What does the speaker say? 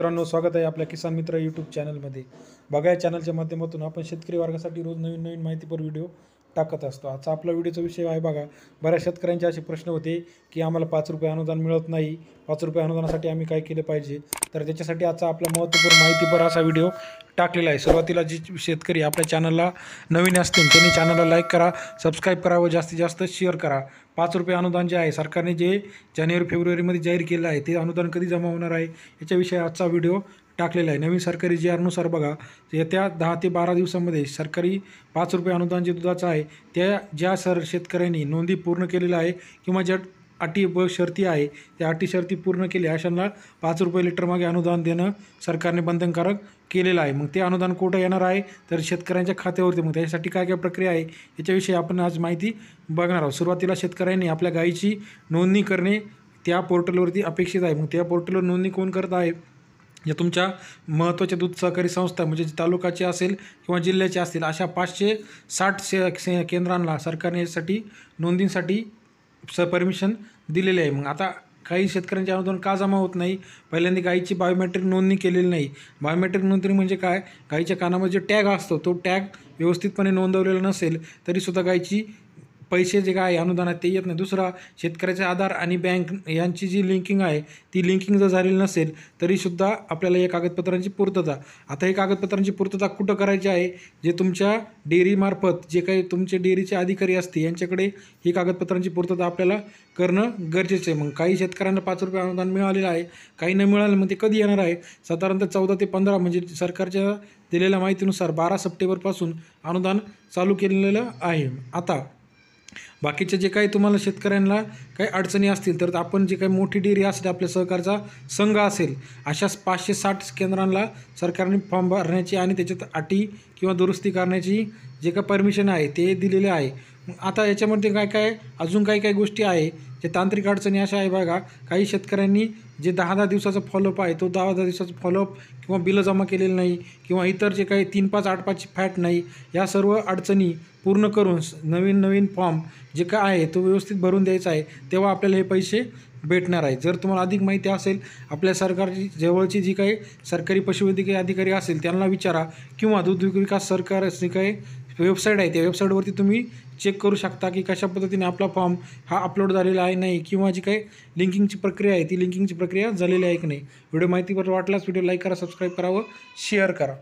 मित्रांनो, स्वागत आहे आपल्या किसान मित्र यूट्यूब चॅनलमध्ये. बघा, या चॅनलच्या माध्यमातून आपण शेतकरी वर्गासाठी रोज नवीन नवीन माहितीपर व्हिडिओ टाकत असतो. आजचा आपला व्हिडिओचा विषय आहे बघा, बऱ्याच शेतकऱ्यांचे असे प्रश्न होते की आम्हाला ₹5 अनुदान मिळत नाही. ₹5 अनुदानासाठी आम्ही काय केले पाहिजे? तर त्याच्यासाठी आजचा आपला महत्त्वपूर्ण माहितीपर असा व्हिडिओ टाकलेला आहे. सुरुवातीला जे शेतकरी आपल्या चॅनलला नवीन असतील त्यांनी चॅनलला लाईक करा, सबस्क्राईब करा व जास्तीत जास्त शेअर करा. ₹5 अनुदान जे आहे सरकारने जे जानेवारी-फेब्रुवारीमध्ये जाहीर केलं आहे, ते अनुदान कधी जमा होणार आहे याच्याविषयी आजचा व्हिडिओ टाकलेला आहे. नवीन सरकारी जी-आरनुसार बघा, येत्या 10 ते 12 दिवसांमध्ये सरकारी ₹5 अनुदान जे दुधाचं आहे, त्या ज्या शेतकऱ्यांनी नोंदी पूर्ण केलेल्या आहे किंवा ज्या अटी व शर्ती आहे त्या अटी शर्ती पूर्ण केल्या अशांना ₹5 लिटर मागे अनुदान देणं सरकारने बंधनकारक केलेलं आहे. मग ते अनुदान कुठं येणार आहे? तर शेतकऱ्यांच्या खात्यावरती. मग त्याच्यासाठी काय काय प्रक्रिया आहे याच्याविषयी आपण आज माहिती बघणार आहोत. सुरुवातीला शेतकऱ्यांनी आपल्या गायीची नोंदणी करणे त्या पोर्टलवरती अपेक्षित आहे. मग त्या पोर्टलवर नोंदणी कोण करत आहे? या तुमच्या महत्त्वाच्या दूध सहकारी संस्था म्हणजे तालुक्याचे असेल किंवा जिल्ह्याचे असतील अशा 560 केंद्रांना सरकारने यासाठी नोंदणीसाठी परमिशन दिलेली आहे. मग आता काही शेतकऱ्यांचे अनुदान का जमा होत नाही? पहिल्यांदा गायीची बायोमेट्रिक नोंदणी केलेली नाही. बायोमेट्रिक नोंदणी म्हणजे काय? गायीच्या कानामध्ये जो टॅग असतो तो टॅग व्यवस्थितपणे नोंदवलेला नसेल तरीसुद्धा गायीची पैसे जे काय अनुदान आहेत ते येत नाही. दुसरा, शेतकऱ्याचे आधार आणि बँक यांची जी लिंकिंग आहे ती लिंकिंग जर झालेली नसेल तरीसुद्धा आपल्याला या कागदपत्रांची पूर्तता. आता हे कागदपत्रांची पूर्तता कुठं करायची आहे? जे तुमच्या डेअरीमार्फत जे काही तुमचे डेअरीचे अधिकारी असते यांच्याकडे ही कागदपत्रांची पूर्तता आपल्याला करणं गरजेचं आहे. मग काही शेतकऱ्यांना ₹5 अनुदान मिळालेलं आहे, काही न मिळालं. मग ते कधी येणार आहे? साधारणतः 14 ते 15 म्हणजे सरकारच्या दिलेल्या माहितीनुसार 12 सप्टेंबरपासून अनुदान चालू केलेलं आहे. आता बाकीचे जे काही तुम्हाला शेतकऱ्यांना काही अडचणी असतील तर आपण जे काही मोठी डेअरी असेल, आपल्या सहकारचा संघ असेल, अशा 560 केंद्रांना सरकारने फॉर्म भरण्याची आणि त्याच्यात अटी किंवा दुरुस्ती करण्याची जे काही परमिशन आहे ते दिलेले आहे. आता याच्यामध्ये काय काय अजून काही गोष्टी आहे जे तांत्रिक अडचणी अशा आहे बघा. काही शेतकऱ्यांनी जे 10-10 दिवसाचा फॉलोअप आहे तो 10-10 दिवसाचा फॉलोअप किंवा बिलं जमा केलेलं नाही किंवा इतर जे काही 3-5, 8-5ची फॅट नाही, या सर्व अडचणी पूर्ण करून नवीन फॉर्म जे काय आहे तो व्यवस्थित भरून द्यायचा आहे, तेव्हा आपल्याला हे पैसे भेटणार आहे. जर तुम्हाला अधिक माहिती असेल, आपल्या सरकारची जवळची जी काही सरकारी पशुवैद्यकीय अधिकारी असेल त्यांना विचारा किंवा दूध विकास सरकार जे काही वेबसाईट आहे त्या वेबसाईटवरती तुम्ही चेक करू शकता की कशा पद्धतीने आपला फॉर्म हा अपलोड झालेला आहे नाही किंवा जी काही लिंकिंगची प्रक्रिया आहे ती लिंकिंगची प्रक्रिया झालेली आहे की नाही. व्हिडिओ माहितीवर वाटल्यास व्हिडिओ लाईक करा, सबस्क्राईब करा व शेअर करा.